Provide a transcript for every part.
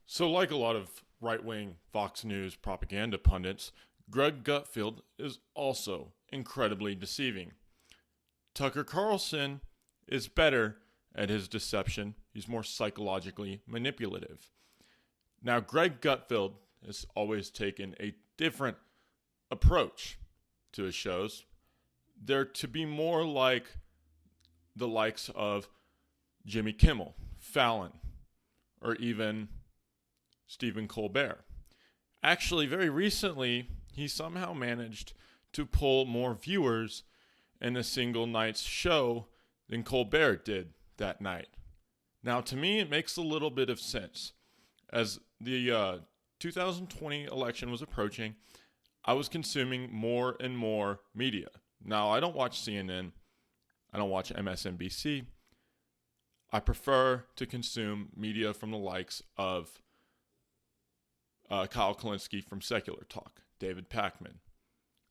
So like a lot of right-wing Fox News propaganda pundits, Greg Gutfeld is also incredibly deceiving. Tucker Carlson is better at his deception. He's more psychologically manipulative. Now, Greg Gutfeld has always taken a different approach to his shows. They're to be more like the likes of Jimmy Kimmel, Fallon, or even Stephen Colbert. Actually, very recently, he somehow managed to pull more viewers in a single night's show than Colbert did that night. Now, to me, it makes a little bit of sense. As the 2020 election was approaching, I was consuming more and more media. Now, I don't watch CNN. I don't watch MSNBC. I prefer to consume media from the likes of Kyle Kalinske from Secular Talk, David Pakman,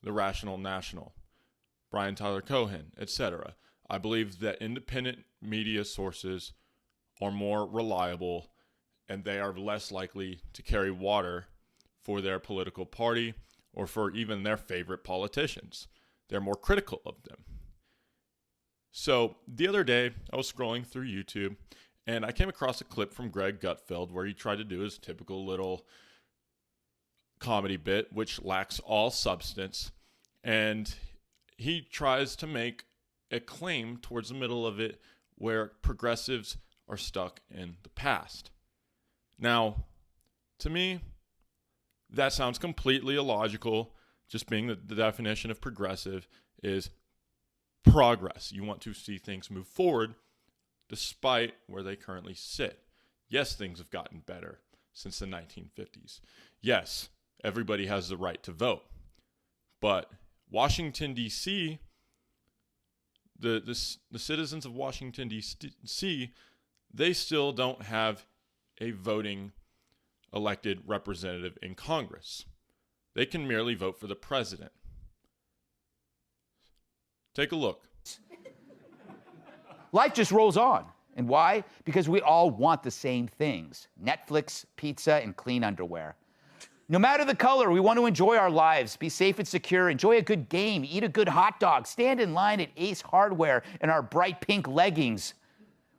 The Rational National, Brian Tyler Cohen, etc. I believe that independent media sources are more reliable and they are less likely to carry water for their political party or for even their favorite politicians. They're more critical of them. So the other day, I was scrolling through YouTube and I came across a clip from Greg Gutfeld where he tried to do his typical little comedy bit, which lacks all substance. And he tries to make a claim towards the middle of it where progressives are stuck in the past. Now, to me, that sounds completely illogical. Just being the definition of progressive is progress. You want to see things move forward despite where they currently sit. Yes, things have gotten better since the 1950s. Yes, everybody has the right to vote. But Washington, D.C., the citizens of Washington, D.C., they still don't have a voting elected representative in Congress. They can merely vote for the president. Take a look. Life just rolls on. And why? Because we all want the same things: Netflix, pizza, and clean underwear. No matter the color, we want to enjoy our lives, be safe and secure, enjoy a good game, eat a good hot dog, stand in line at Ace Hardware in our bright pink leggings.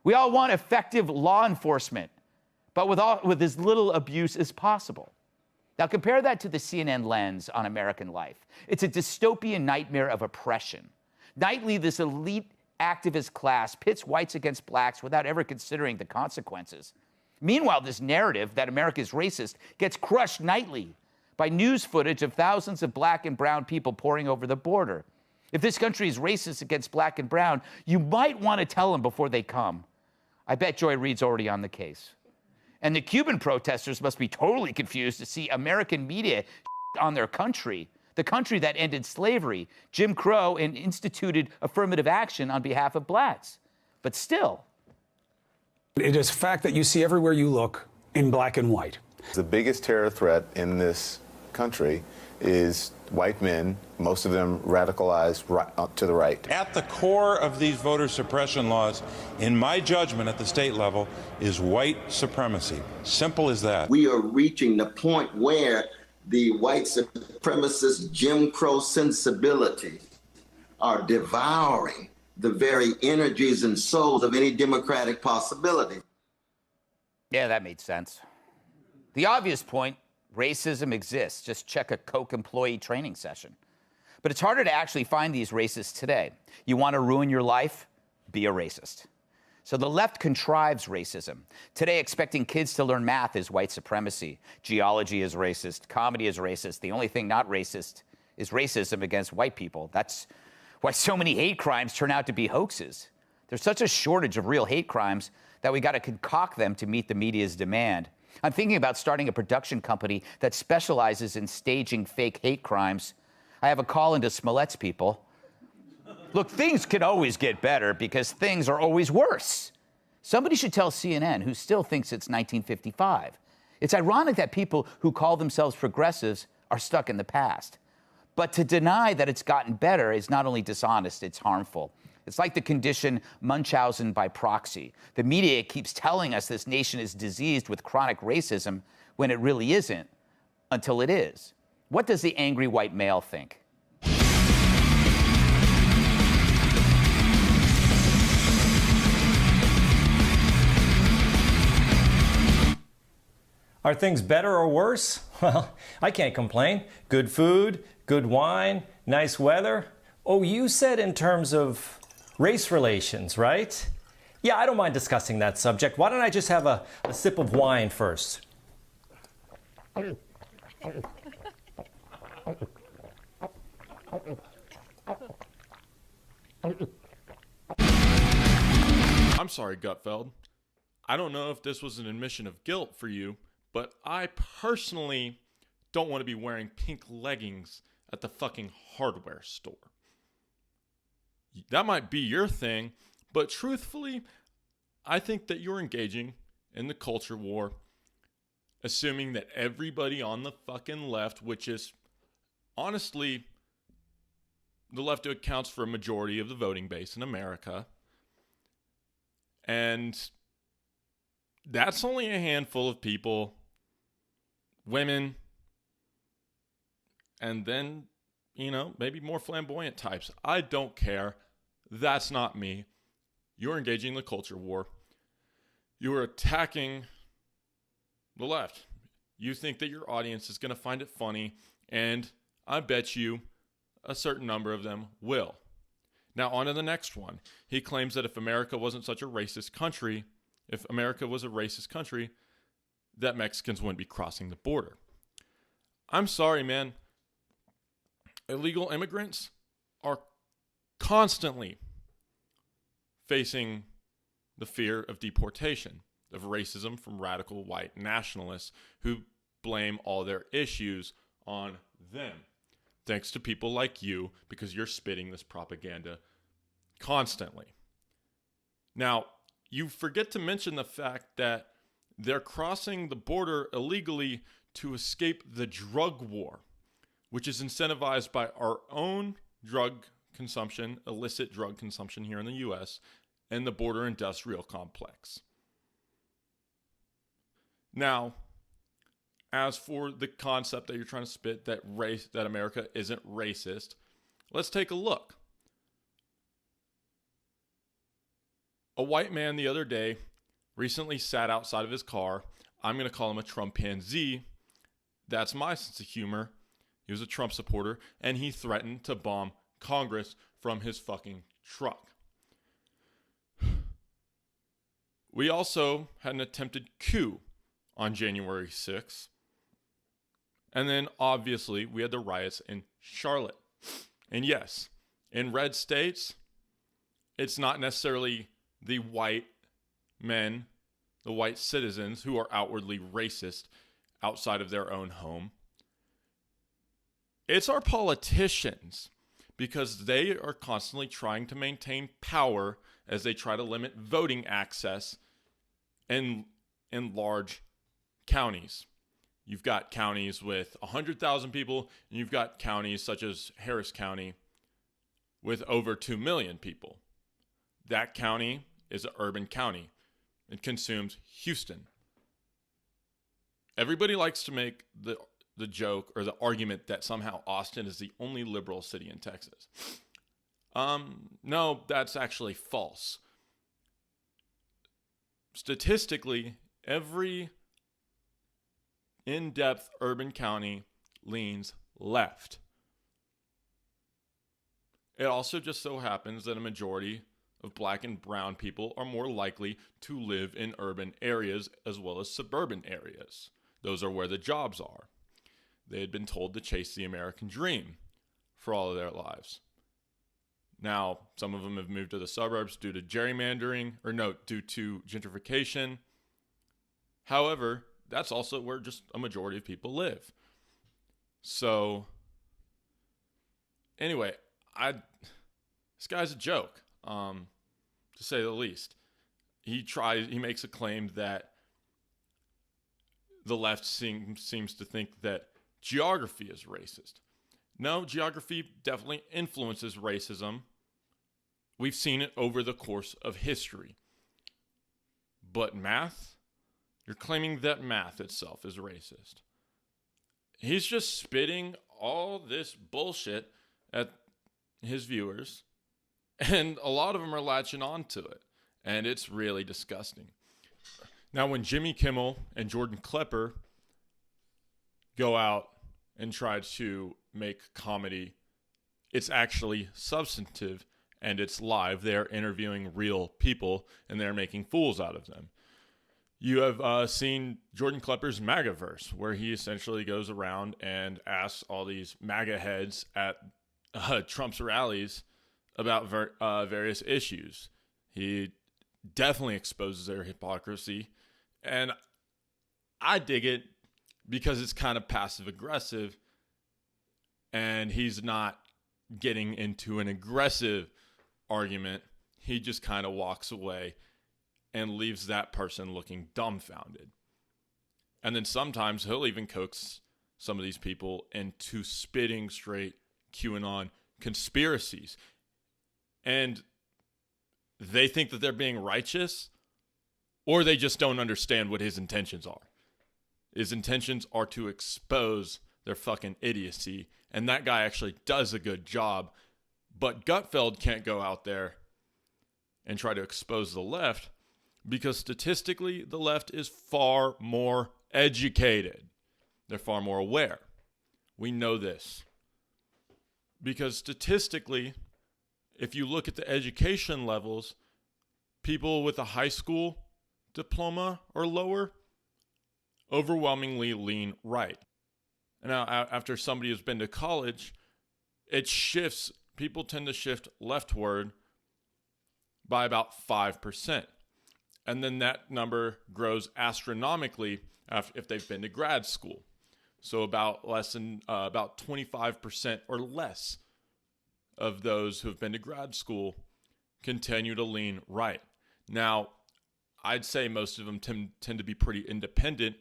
We all want effective law enforcement, but with as little abuse as possible. Now compare that to the CNN lens on American life. It's a dystopian nightmare of oppression. Nightly, this elite activist class pits whites against blacks without ever considering the consequences. Meanwhile, this narrative that America is racist gets crushed nightly by news footage of thousands of black and brown people pouring over the border. If this country is racist against black and brown, you might want to tell them before they come. I bet Joy Reid's already on the case. And the Cuban protesters must be totally confused to see American media on their country, the country that ended slavery, Jim Crow, and instituted affirmative action on behalf of blacks. But still, it is a fact that you see everywhere you look in black and white. The biggest terror threat in this country is white men, most of them radicalized to the right. At the core of these voter suppression laws, in my judgment at the state level, is white supremacy. Simple as that. We are reaching the point where the white supremacist Jim Crow sensibilities are devouring the very energies and souls of any democratic possibility. Yeah, that made sense. The obvious point: racism exists. Just check a Coke employee training session. But it's harder to actually find these racists today. You want to ruin your life? Be a racist. So the left contrives racism. Today, expecting kids to learn math is white supremacy. Geology is racist. Comedy is racist. The only thing not racist is racism against white people. That's why so many hate crimes turn out to be hoaxes. There's such a shortage of real hate crimes that we got to concoct them to meet the media's demand. I'm thinking about starting a production company that specializes in staging fake hate crimes. I have a call into Smollett's people. Look, things can always get better because things are always worse. Somebody should tell CNN, who still thinks it's 1955. It's ironic that people who call themselves progressives are stuck in the past. But to deny that it's gotten better is not only dishonest, it's harmful. It's like the condition Munchausen by proxy. The media keeps telling us this nation is diseased with chronic racism when it really isn't, until it is. What does the angry white male think? Are things better or worse? Well, I can't complain. Good food, good wine, nice weather. Oh, you said in terms of race relations, right? Yeah, I don't mind discussing that subject. Why don't I just have a sip of wine first? I'm sorry, Gutfeld. I don't know if this was an admission of guilt for you, but I personally don't want to be wearing pink leggings at the fucking hardware store. That might be your thing, but truthfully, I think that you're engaging in the culture war, assuming that everybody on the fucking left, which is honestly the left accounts for a majority of the voting base in America, and that's only a handful of people, women, and then, maybe more flamboyant types. I don't care. That's not me. You're engaging the culture war. You're attacking the left. You think that your audience is going to find it funny, and I bet you a certain number of them will. Now, on to the next one. He claims that if America wasn't such a racist country, that Mexicans wouldn't be crossing the border. I'm sorry, man. Illegal immigrants are constantly facing the fear of deportation, of racism from radical white nationalists who blame all their issues on them. Thanks to people like you, because you're spitting this propaganda constantly. Now, you forget to mention the fact that they're crossing the border illegally to escape the drug war, which is incentivized by our own drug consumption, illicit drug consumption here in the U.S., and the border industrial complex. Now, as for the concept that you're trying to spit that America isn't racist, let's take a look. A white man the other day recently sat outside of his car. I'm going to call him a Trumpanzee. That's my sense of humor. He was a Trump supporter, and he threatened to bomb Congress from his fucking truck. We also had an attempted coup on January 6th. And then, obviously, we had the riots in Charlotte. And yes, in red states, it's not necessarily the white men, the white citizens who are outwardly racist outside of their own home. It's our politicians, because they are constantly trying to maintain power as they try to limit voting access in large counties. You've got counties with 100,000 people, and you've got counties such as Harris County with over 2 million people. That county is an urban county. It consumes Houston. Everybody likes to make the joke or the argument that somehow Austin is the only liberal city in Texas. No, that's actually false. Statistically, every in-depth urban county leans left. It also just so happens that a majority of black and brown people are more likely to live in urban areas as well as suburban areas. Those are where the jobs are. They had been told to chase the American dream for all of their lives. Now, some of them have moved to the suburbs due to gerrymandering, due to gentrification. However, that's also where just a majority of people live. So, anyway, this guy's a joke, to say the least. He makes a claim that the left seems to think that geography is racist. No, geography definitely influences racism, We've seen it over the course of history. But math? You're claiming that math itself is racist. He's just spitting all this bullshit at his viewers, and a lot of them are latching on to it, and it's really disgusting. Now, when Jimmy Kimmel and Jordan Klepper go out and try to make comedy, it's actually substantive and it's live. They're interviewing real people and they're making fools out of them. You have seen Jordan Klepper's MAGAverse, where he essentially goes around and asks all these MAGA heads at Trump's rallies about various issues. He definitely exposes their hypocrisy, and I dig it because it's kind of passive-aggressive, and he's not getting into an aggressive argument. He just kind of walks away and leaves that person looking dumbfounded. And then sometimes he'll even coax some of these people into spitting straight QAnon conspiracies. And they think that they're being righteous, or they just don't understand what his intentions are. His intentions are to expose their fucking idiocy, and that guy actually does a good job. But Gutfeld can't go out there and try to expose the left, because statistically, the left is far more educated. They're far more aware. We know this. Because statistically, if you look at the education levels, people with a high school diploma or lower overwhelmingly lean right. And now, after somebody has been to college, it shifts. People tend to shift leftward by about 5%. And then that number grows astronomically if they've been to grad school. So about 25% or less of those who have been to grad school continue to lean right. Now, I'd say most of them tend to be pretty independent,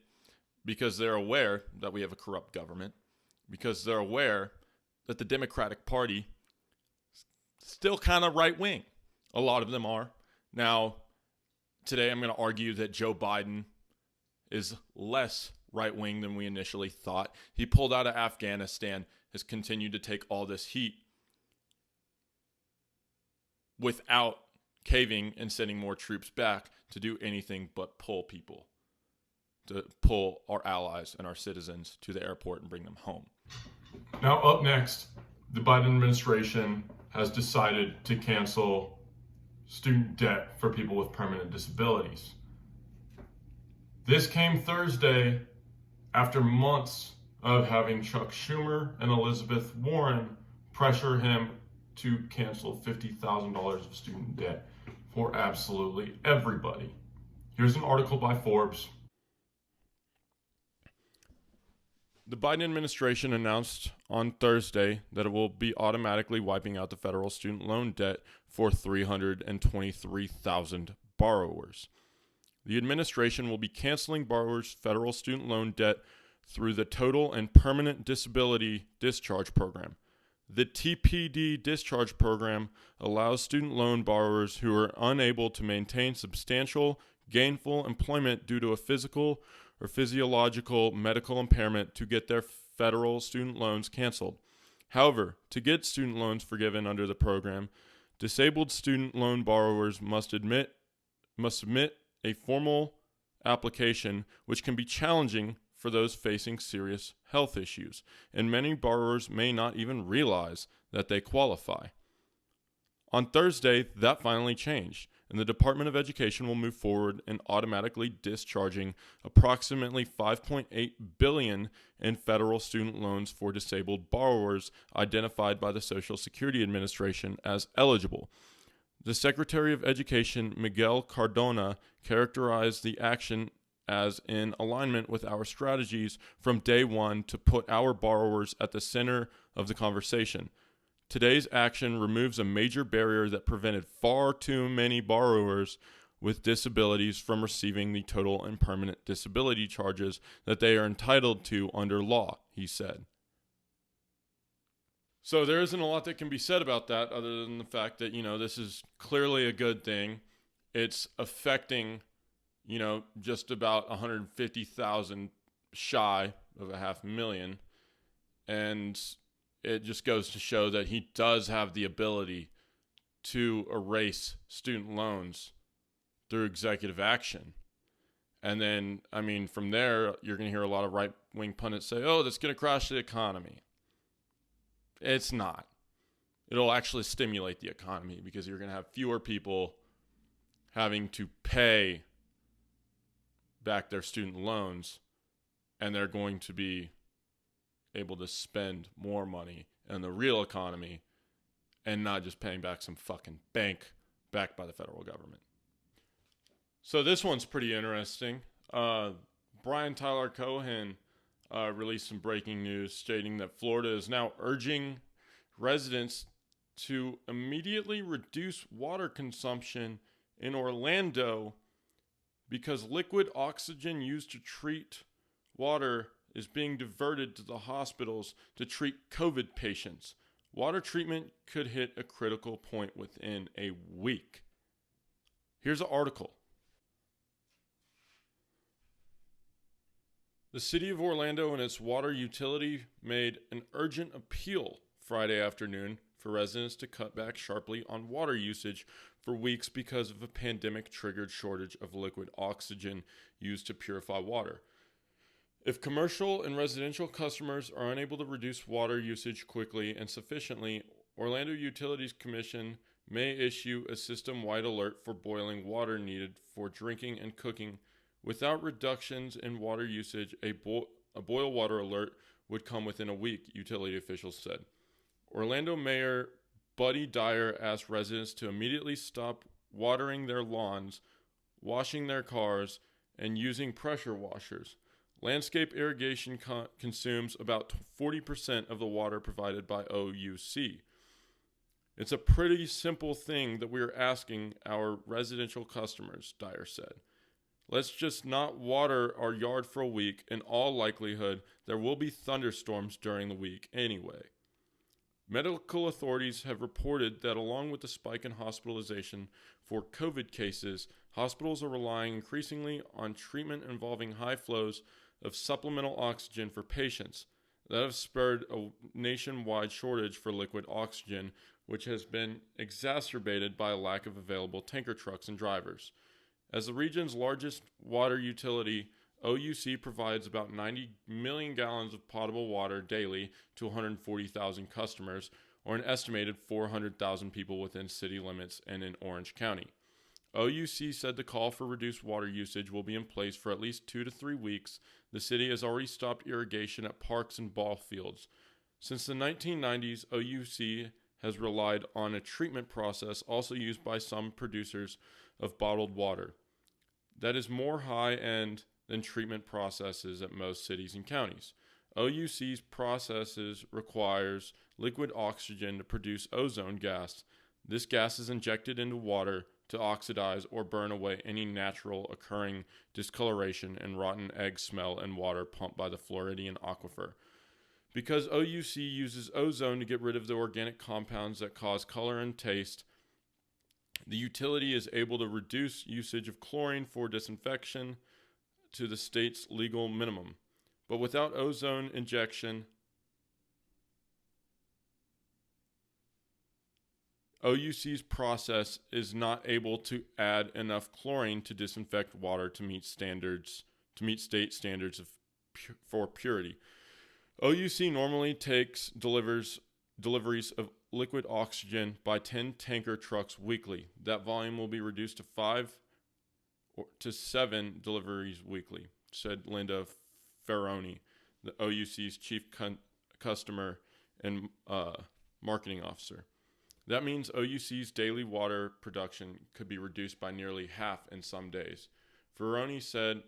because they're aware that we have a corrupt government, because they're aware that the Democratic Party is still kind of right-wing. A lot of them are. Now, today I'm going to argue that Joe Biden is less right-wing than we initially thought. He pulled out of Afghanistan, has continued to take all this heat without caving and sending more troops back to do anything but pull people, to pull our allies and our citizens to the airport and bring them home. Now, up next, the Biden administration has decided to cancel student debt for people with permanent disabilities. This came Thursday after months of having Chuck Schumer and Elizabeth Warren pressure him to cancel $50,000 of student debt for absolutely everybody. Here's an article by Forbes. The Biden administration announced on Thursday that it will be automatically wiping out the federal student loan debt for 323,000 borrowers. The administration will be canceling borrowers' federal student loan debt through the Total and Permanent Disability Discharge Program. The TPD discharge program allows student loan borrowers who are unable to maintain substantial, gainful employment due to a physical or physiological medical impairment to get their federal student loans canceled. However, to get student loans forgiven under the program, disabled student loan borrowers must submit a formal application, which can be challenging for those facing serious health issues, and many borrowers may not even realize that they qualify. On Thursday, that finally changed, and the Department of Education will move forward in automatically discharging approximately $5.8 billion in federal student loans for disabled borrowers identified by the Social Security Administration as eligible. The Secretary of Education, Miguel Cardona, characterized the action as in alignment with our strategies from day one to put our borrowers at the center of the conversation. Today's action removes a major barrier that prevented far too many borrowers with disabilities from receiving the total and permanent disability charges that they are entitled to under law, he said. So there isn't a lot that can be said about that other than the fact that, this is clearly a good thing. It's affecting, just about 150,000 shy of 500,000. And it just goes to show that he does have the ability to erase student loans through executive action. And then, from there, you're going to hear a lot of right-wing pundits say, oh, that's going to crash the economy. It's not. It'll actually stimulate the economy because you're going to have fewer people having to pay back their student loans, and they're going to be able to spend more money in the real economy and not just paying back some fucking bank backed by the federal government. So this one's pretty interesting. Brian Tyler Cohen released some breaking news stating that Florida is now urging residents to immediately reduce water consumption in Orlando because liquid oxygen used to treat water is being diverted to the hospitals to treat COVID patients. Water treatment could hit a critical point within a week. Here's an article. The city of Orlando and its water utility made an urgent appeal Friday afternoon for residents to cut back sharply on water usage for weeks because of a pandemic-triggered shortage of liquid oxygen used to purify water. If commercial and residential customers are unable to reduce water usage quickly and sufficiently, Orlando Utilities Commission may issue a system-wide alert for boiling water needed for drinking and cooking. Without reductions in water usage, a boil water alert would come within a week, utility officials said. Orlando Mayor Buddy Dyer asked residents to immediately stop watering their lawns, washing their cars, and using pressure washers. Landscape irrigation consumes about 40% of the water provided by OUC. It's a pretty simple thing that we are asking our residential customers, Dyer said. Let's just not water our yard for a week. In all likelihood, there will be thunderstorms during the week anyway. Medical authorities have reported that along with the spike in hospitalization for COVID cases, hospitals are relying increasingly on treatment involving high flows of supplemental oxygen for patients. That has spurred a nationwide shortage for liquid oxygen, which has been exacerbated by a lack of available tanker trucks and drivers. As the region's largest water utility, OUC provides about 90 million gallons of potable water daily to 140,000 customers, or an estimated 400,000 people within city limits and in Orange County. OUC said the call for reduced water usage will be in place for at least 2 to 3 weeks. The city has already stopped irrigation at parks and ball fields. Since the 1990s, OUC has relied on a treatment process also used by some producers of bottled water that is more high-end than treatment processes at most cities and counties. OUC's processes requires liquid oxygen to produce ozone gas. This gas is injected into water to oxidize or burn away any natural occurring discoloration and rotten egg smell in water pumped by the Floridian aquifer. Because OUC uses ozone to get rid of the organic compounds that cause color and taste, the utility is able to reduce usage of chlorine for disinfection to the state's legal minimum. But without ozone injection, OUC's process is not able to add enough chlorine to disinfect water to meet state standards for purity. OUC normally takes deliveries of liquid oxygen by 10 tanker trucks weekly. That volume will be reduced to 5 to 7 deliveries weekly, said Linda Ferroni, the OUC's chief customer and marketing officer. That means OUC's daily water production could be reduced by nearly half in some days. Ferroni said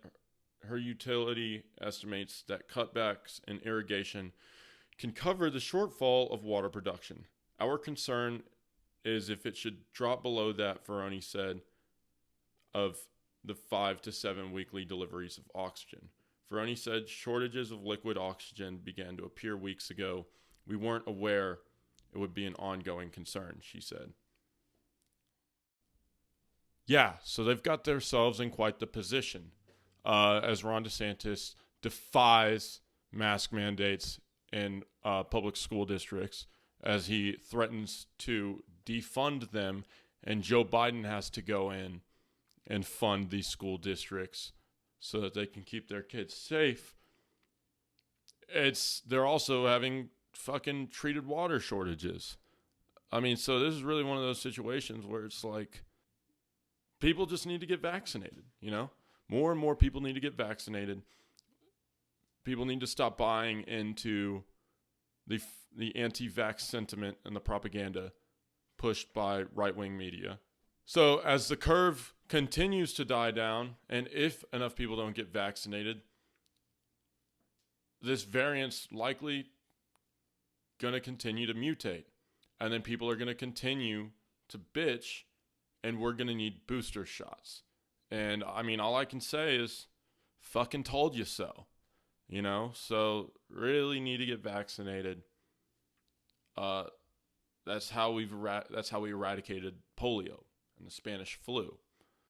her utility estimates that cutbacks in irrigation can cover the shortfall of water production. Our concern is if it should drop below that, Ferroni said, of the 5 to 7 weekly deliveries of oxygen. Ferroni said shortages of liquid oxygen began to appear weeks ago. We weren't aware It would be an ongoing concern, she said. Yeah, so they've got themselves in quite the position as Ron DeSantis defies mask mandates in public school districts, as he threatens to defund them, and Joe Biden has to go in and fund these school districts so that they can keep their kids safe. They're also having fucking treated water shortages. I mean, so this is really one of those situations where it's like people just need to get vaccinated, you know? More and more people need to get vaccinated. People need to stop buying into the anti-vax sentiment and the propaganda pushed by right-wing media. So as the curve continues to die down, and if enough people don't get vaccinated, this variant's likely going to continue to mutate. And then people are going to continue to bitch, and we're going to need booster shots. And I mean, all I can say is, fucking told you so. You know, so really need to get vaccinated. That's how we eradicated polio and the Spanish flu.